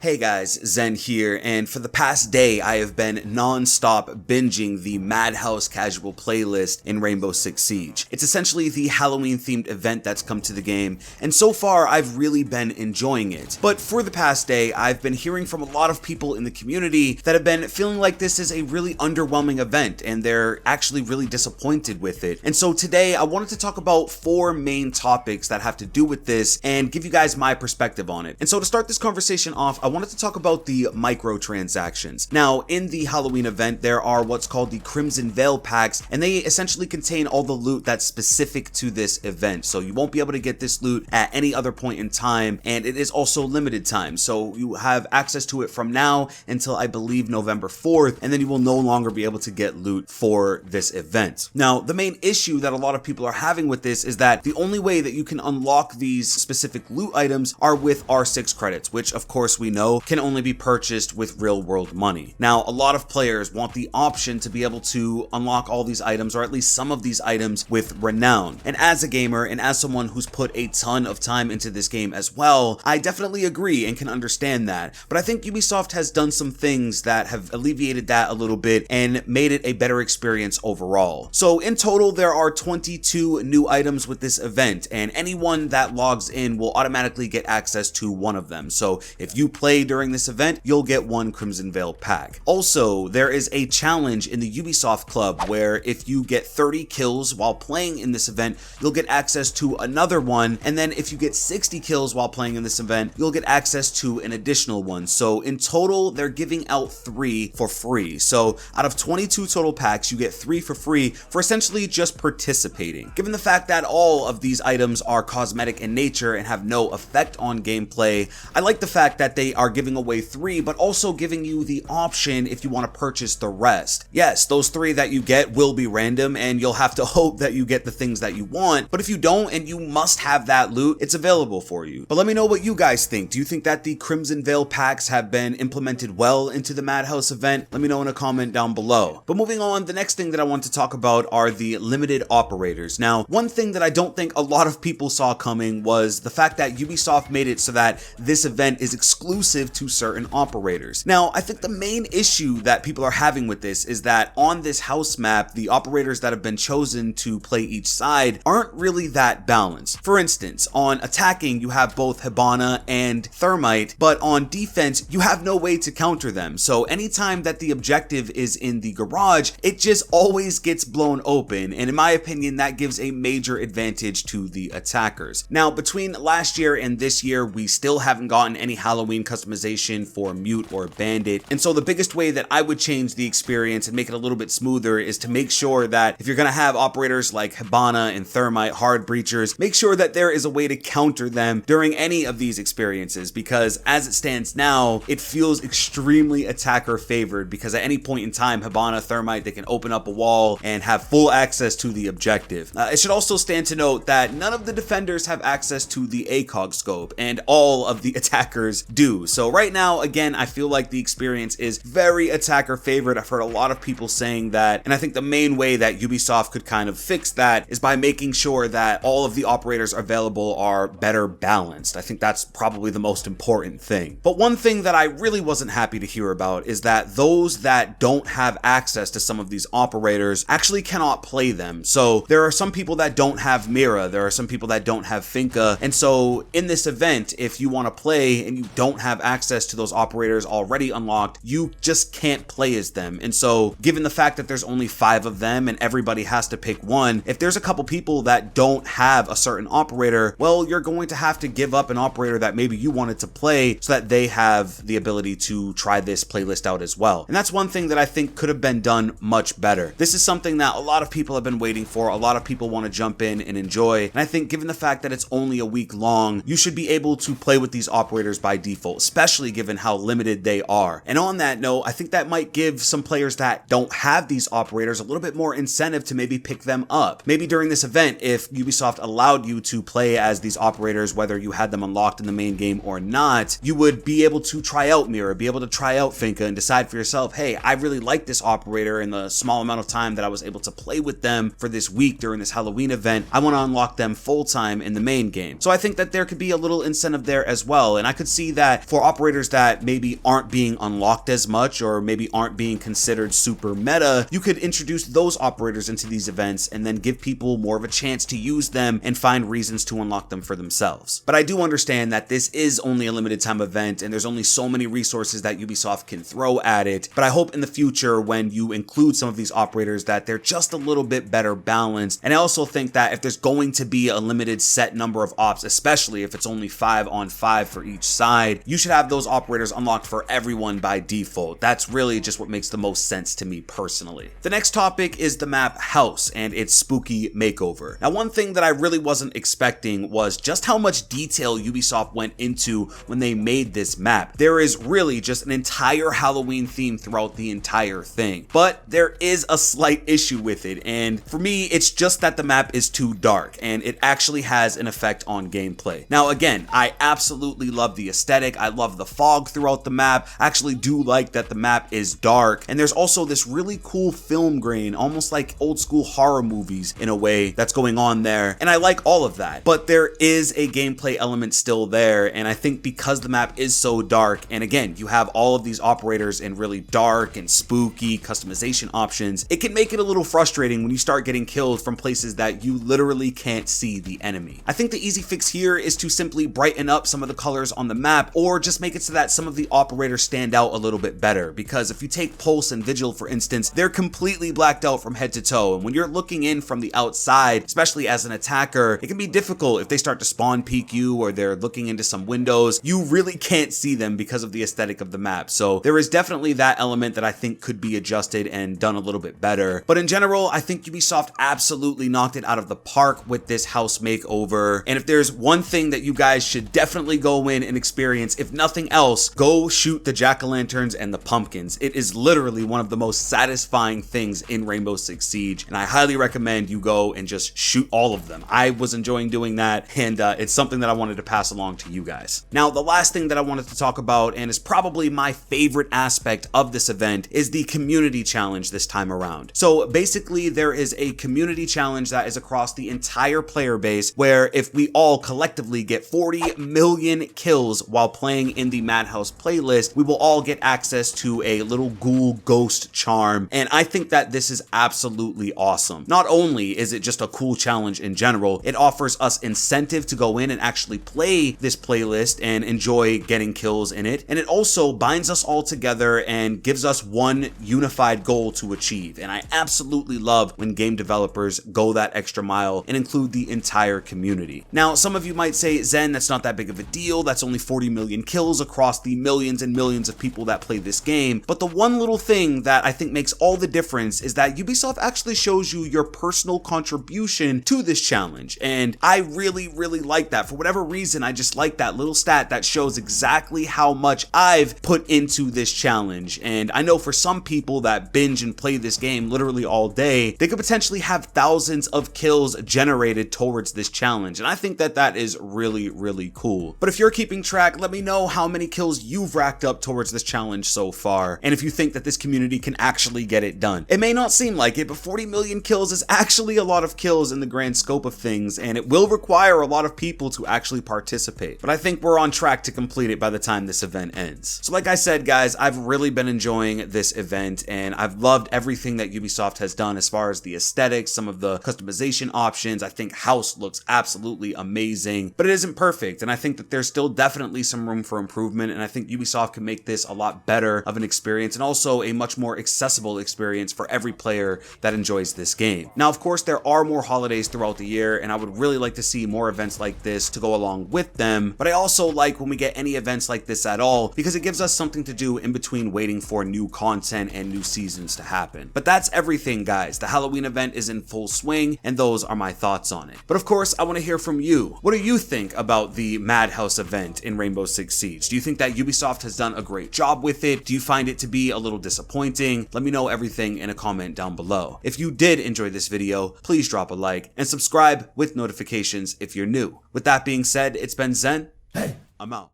Hey guys, Zen here, and for the past day I have been non-stop binging the Madhouse casual playlist in Rainbow Six Siege. It's essentially the Halloween themed event that's come to the game, and so far I've really been enjoying it. But for the past day, I've been hearing from a lot of people in the community that have been feeling like this is a really underwhelming event, and they're actually really disappointed with it. And so today I wanted to talk about 4 main topics that have to do with this and give you guys my perspective on it. And so to start this conversation off, I wanted to talk about the microtransactions. Now, in the Halloween event, there are what's called the Crimson Veil packs, and they essentially contain all the loot that's specific to this event. So you won't be able to get this loot at any other point in time, and it is also limited time. So you have access to it from now until I believe November 4th, and then you will no longer be able to get loot for this event. Now, the main issue that a lot of people are having with this is that the only way that you can unlock these specific loot items are with R6 credits, which of course we know can only be purchased with real world money. Now, a lot of players want the option to be able to unlock all these items, or at least some of these items, with renown. And as a gamer and as someone who's put a ton of time into this game as well, I definitely agree and can understand that. But I think Ubisoft has done some things that have alleviated that a little bit and made it a better experience overall. So in total, there are 22 new items with this event, and anyone that logs in will automatically get access to one of them. So if you play during this event, you'll get one Crimson Veil pack. Also, there is a challenge in the Ubisoft Club where if you get 30 kills while playing in this event, you'll get access to another one, and then if you get 60 kills while playing in this event, you'll get access to an additional one. So in total, they're giving out 3 for free. So out of 22 total packs, you get 3 for free for essentially just participating. Given the fact that all of these items are cosmetic in nature and have no effect on gameplay, I like the fact that they are giving away 3, but also giving you the option if you want to purchase the rest. Yes, those 3 that you get will be random, and you'll have to hope that you get the things that you want, but if you don't and you must have that loot, it's available for you. But let me know what you guys think. Do you think that the Crimson Veil packs have been implemented well into the Madhouse event? Let me know in a comment down below. But moving on, the next thing that I want to talk about are the limited operators. Now, one thing that I don't think a lot of people saw coming was the fact that Ubisoft made it so that this event is exclusive to certain operators. Now, I think the main issue that people are having with this is that on this house map, the operators that have been chosen to play each side aren't really that balanced. For instance, on attacking, you have both Hibana and Thermite, but on defense, you have no way to counter them. So anytime that the objective is in the garage, it just always gets blown open, and in my opinion, that gives a major advantage to the attackers. Now, between last year and this year, we still haven't gotten any Halloween customization for Mute or Bandit, and so the biggest way that I would change the experience and make it a little bit smoother is to make sure that if you're gonna have operators like Hibana and Thermite, hard breachers, make sure that there is a way to counter them during any of these experiences, because as it stands now, it feels extremely attacker favored, because at any point in time, Hibana, Thermite, they can open up a wall and have full access to the objective. It should also stand to note that none of the defenders have access to the ACOG scope, and all of the attackers do. So right now, again, I feel like the experience is very attacker favored. I've heard a lot of people saying that, and I think the main way that Ubisoft could kind of fix that is by making sure that all of the operators available are better balanced. I think that's probably the most important thing. But one thing that I really wasn't happy to hear about is that those that don't have access to some of these operators actually cannot play them. So there are some people that don't have Mira, there are some people that don't have Finka, and so in this event, if you want to play and you don't have access to those operators already unlocked, you just can't play as them. And so given the fact that there's only 5 of them and everybody has to pick one, if there's a couple people that don't have a certain operator, well, you're going to have to give up an operator that maybe you wanted to play so that they have the ability to try this playlist out as well. And that's one thing that I think could have been done much better. This is something that a lot of people have been waiting for, a lot of people want to jump in and enjoy, and I think given the fact that it's only a week long, you should be able to play with these operators by default, especially given how limited they are. And on that note, I think that might give some players that don't have these operators a little bit more incentive to maybe pick them up. Maybe during this event, if Ubisoft allowed you to play as these operators, whether you had them unlocked in the main game or not, you would be able to try out Mira, be able to try out Finka, and decide for yourself, hey, I really like this operator in the small amount of time that I was able to play with them for this week during this Halloween event. I want to unlock them full time in the main game. So I think that there could be a little incentive there as well, and I could see that for operators that maybe aren't being unlocked as much or maybe aren't being considered super meta, you could introduce those operators into these events and then give people more of a chance to use them and find reasons to unlock them for themselves. But I do understand that this is only a limited time event and there's only so many resources that Ubisoft can throw at it, but I hope in the future when you include some of these operators that they're just a little bit better balanced. And I also think that if there's going to be a limited set number of ops, especially if it's only 5-on-5 for each side, you should have those operators unlocked for everyone by default. That's really just what makes the most sense to me personally. The next topic is the map House and its spooky makeover. Now, one thing that I really wasn't expecting was just how much detail Ubisoft went into when they made this map. There is really just an entire Halloween theme throughout the entire thing, but there is a slight issue with it, and for me it's just that the map is too dark and it actually has an effect on gameplay. Now again, I absolutely love the aesthetic, I love the fog throughout the map, I actually do like that the map is dark, and there's also this really cool film grain, almost like old school horror movies in a way that's going on there, and I like all of that. But there is a gameplay element still there, and I think because the map is so dark, and again, you have all of these operators in really dark and spooky customization options, it can make it a little frustrating when you start getting killed from places that you literally can't see the enemy. I think the easy fix here is to simply brighten up some of the colors on the map, or just make it so that some of the operators stand out a little bit better, because if you take Pulse and Vigil for instance, they're completely blacked out from head to toe, and when you're looking in from the outside, especially as an attacker, it can be difficult if they start to spawn peek you or they're looking into some windows. You really can't see them because of the aesthetic of the map. So there is definitely that element that I think could be adjusted and done a little bit better. But in general, I think Ubisoft absolutely knocked it out of the park with this house makeover. And if there's one thing that you guys should definitely go in and experience, if nothing else, go shoot the jack-o'-lanterns and the pumpkins. It is literally one of the most satisfying things in Rainbow Six Siege, and I highly recommend you go and just shoot all of them. I was enjoying doing that, and it's something that I wanted to pass along to you guys. Now, the last thing that I wanted to talk about, and is probably my favorite aspect of this event, is the community challenge this time around. So basically, there is a community challenge that is across the entire player base, where if we all collectively get 40 million kills while playing in the Madhouse playlist, we will all get access to a little ghoul ghost charm, and I think that this is absolutely awesome. Not only is it just a cool challenge in general, it offers us incentive to go in and actually play this playlist and enjoy getting kills in it, and it also binds us all together and gives us one unified goal to achieve. And I absolutely love when game developers go that extra mile and include the entire community. Now, some of you might say, Zen, that's not that big of a deal, that's only 40 million kills across the millions and millions of people that play this game. But the one little thing that I think makes all the difference is that Ubisoft actually shows you your personal contribution to this challenge, and I really like that. For whatever reason, I just like that little stat that shows exactly how much I've put into this challenge. And I know for some people that binge and play this game literally all day, they could potentially have thousands of kills generated towards this challenge, and I think that that is really cool. But if you're keeping track, let me know how many kills you've racked up towards this challenge so far, and if you think that this community can actually get it done. It may not seem like it, but 40 million kills is actually a lot of kills in the grand scope of things, and it will require a lot of people to actually participate. But I think we're on track to complete it by the time this event ends. So like I said, guys, I've really been enjoying this event, and I've loved everything that Ubisoft has done as far as the aesthetics, some of the customization options. I think House looks absolutely amazing, but it isn't perfect, and I think that there's still definitely some room for improvement, and I think Ubisoft can make this a lot better of an experience and also a much more accessible experience for every player that enjoys this game. Now, of course, there are more holidays throughout the year, and I would really like to see more events like this to go along with them, but I also like when we get any events like this at all, because it gives us something to do in between waiting for new content and new seasons to happen. But that's everything, guys. The Halloween event is in full swing, and those are my thoughts on it. But of course, I want to hear from you. What do you think about the Madhouse event in Rainbow Six Siege? Do you think that Ubisoft has done a great job with it? Do you find it to be a little disappointing? Let me know everything in a comment down below. If you did enjoy this video, please drop a like and subscribe with notifications if you're new. With that being said, it's been Zen. Hey, I'm out.